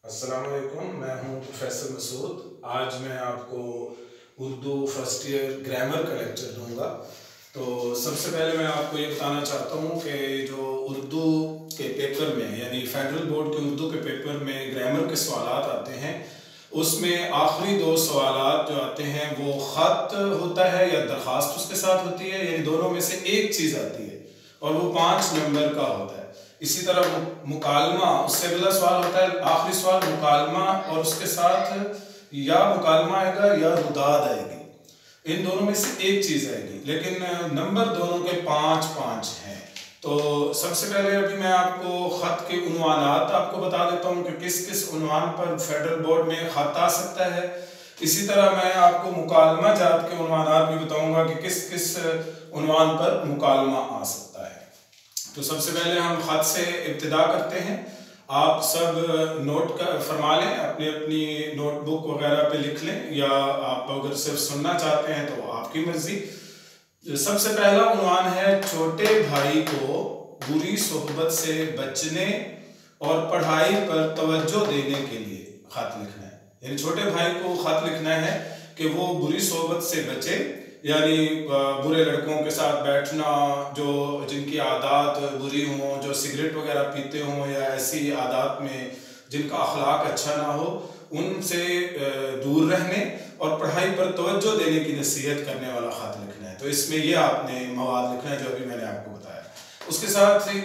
अस्सलाम वालेकुम, मैं हूं प्रोफेसर मसूद। आज मैं आपको उर्दू फर्स्ट ईयर ग्रामर का लेक्चर दूंगा। तो सबसे पहले मैं आपको ये बताना चाहता हूँ कि जो उर्दू के पेपर में यानी फेडरल बोर्ड के उर्दू के पेपर में ग्रामर के सवालात आते हैं, उसमें आखिरी दो सवालात जो आते हैं वो ख़त होता है या दरख्वास्त उसके साथ होती है, यानी दोनों में से एक चीज़ आती है और वो 5 नंबर का होता है। इसी तरह मुकालमा, उससे अगला सवाल होता है, आखिरी सवाल मुकालमा और उसके साथ या मुकालमा आएगा या रुदाद आएगी, इन दोनों में से एक चीज़ आएगी, लेकिन नंबर दोनों के 5-5 हैं। तो सबसे पहले अभी मैं आपको ख़त के उन्वानात आपको बता देता हूँ कि किस किस उन्वान पर फेडरल बोर्ड में ख़त आ सकता है। इसी तरह मैं आपको मुकालमा जात के उन्वानात भी बताऊँगा कि किस किस उन्वान पर मुकालमा आ सकता है। तो सबसे पहले हम ख़त से इब्तिदा करते हैं। आप सब नोट फरमा लें, अपनी अपनी नोटबुक वगैरह पे लिख लें, या आप अगर सिर्फ सुनना चाहते हैं तो आपकी मर्जी। सबसे पहला उन्वान है, छोटे भाई को बुरी सोहबत से बचने और पढ़ाई पर तवज्जो देने के लिए ख़त लिखना है। यानी छोटे भाई को ख़त लिखना है कि वो बुरी सोहबत से बचे, यानी बुरे लड़कों के साथ बैठना, जो जिनकी आदत बुरी हों, जो सिगरेट वगैरह पीते हों या ऐसी आदत में जिनका अखलाक अच्छा ना हो, उनसे दूर रहने और पढ़ाई पर तवज्जो देने की नसीहत करने वाला ख़त लिखना है। तो इसमें ये आपने मवाद लिखना है जो अभी मैंने आपको बताया। उसके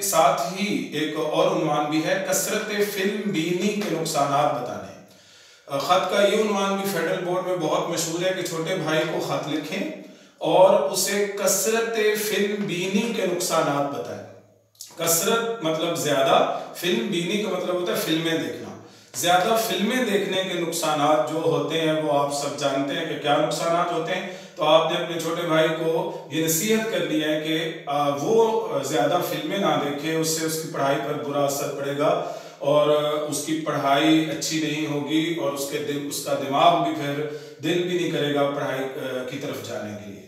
साथ ही एक और उन्वान भी है, कसरत फिल्म बीनी के नुकसानात बताने। ख़त का ये उन्वान भी फेडरल बोर्ड में बहुत मशहूर है कि छोटे भाई को ख़त लिखें और उसे कसरत फिल्म बीनी के नुकसानात बताएं। कसरत मतलब ज़्यादा, फिल्म बीनी का मतलब होता है फिल्में देखना। ज़्यादा फिल्में देखने के नुकसानात जो होते हैं वो आप सब जानते हैं कि क्या नुकसानात होते हैं। तो आपने अपने छोटे भाई को ये नसीहत कर दी है कि वो ज़्यादा फिल्में ना देखे, उससे उसकी पढ़ाई पर बुरा असर पड़ेगा और उसकी पढ़ाई अच्छी नहीं होगी और उसका दिमाग भी फिर दिल भी नहीं करेगा पढ़ाई की तरफ जाने के लिए।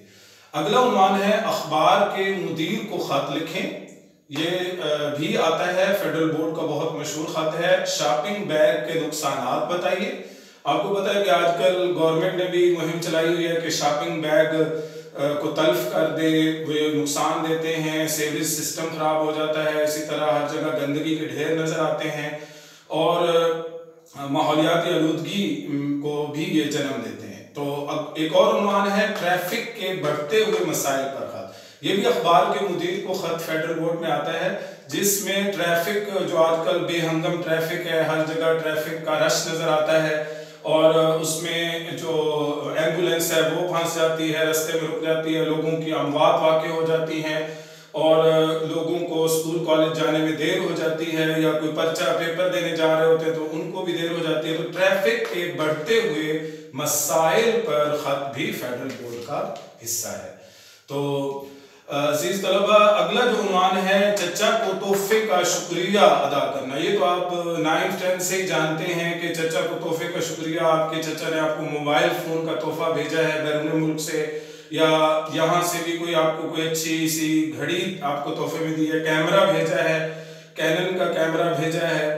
अगला उन्वान है, अखबार के मुदीर को ख़त लिखें। ये भी आता है, फेडरल बोर्ड का बहुत मशहूर ख़त है, शॉपिंग बैग के नुकसानात बताइए। आपको पता है कि आजकल गवर्नमेंट ने भी मुहिम चलाई हुई है कि शॉपिंग बैग को तल्फ कर दे, वे नुकसान देते हैं, सेवरेज सिस्टम ख़राब हो जाता है, इसी तरह हर जगह गंदगी के ढेर नज़र आते हैं और माहौलियाती आलूदगी को भी ये जन्म देते हैं। तो अब एक और उन्वान है, ट्रैफिक के बढ़ते हुए मसाइल पर ख़त। ये भी अखबार के मुदीर को ख़त फेडरल बोर्ड में आता है, जिसमें ट्रैफिक जो आजकल बेहंगम ट्रैफिक है, हर जगह ट्रैफिक का रश नज़र आता है और उसमें जो एम्बुलेंस है वो फंस जाती है, रास्ते में रुक जाती है, लोगों की अमवात वाक़ हो जाती हैं और लोगों को स्कूल कॉलेज जाने में देर हो जाती है, या कोई पर्चा पेपर देने जा रहे होते हैं तो उनको भी देर हो जाती है। तो ट्रैफिक के बढ़ते हुए मसाइल पर ख़त भी फेडरल बोर्ड का हिस्सा है। तो अज़ीज़ तलबा, अगला जो उन्वान है, चचा को तोहफे का शुक्रिया अदा करना। ये तो आप 9th-10th से ही जानते हैं कि चचा को तोहफे का शुक्रिया, आपके चचा ने आपको मोबाइल फ़ोन का तोहफा भेजा है बैरून मुल्क से, या यहाँ से भी कोई आपको कोई अच्छी सी घड़ी आपको तोहफे में दी है, कैमरा भेजा है, कैनन का कैमरा भेजा है,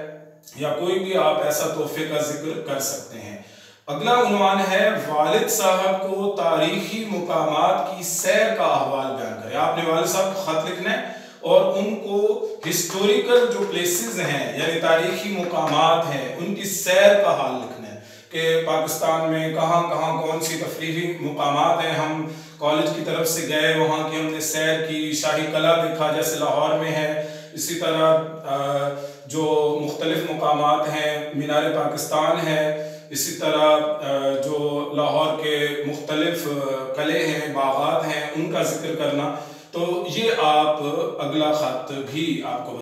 या कोई भी आप ऐसा तोहफे का जिक्र कर सकते हैं। अगला उन्वान है, वालिद साहब को तारीखी मुकामात की सैर का अहवाल बयान करें। आपने वालिद साहब को ख़त लिखना है और उनको हिस्टोरिकल जो प्लेसेस हैं यानी तारीखी मुकामात हैं उनकी सैर का हाल लिखना है कि पाकिस्तान में कहाँ कहाँ कौन सी तफरीही मुकामात हैं। हम कॉलेज की तरफ से गए, वहाँ की हमने सैर की, शाही कला देखा जैसे लाहौर में है, इसी तरह जो मुख्तलिफ मुकामात हैं, मीनार पाकिस्तान है, इसी तरह जो लाहौर के मुख्तलिफ किले हैं, बागात हैं, उनका जिक्र करना। तो ये आप अगला ख़त भी आपको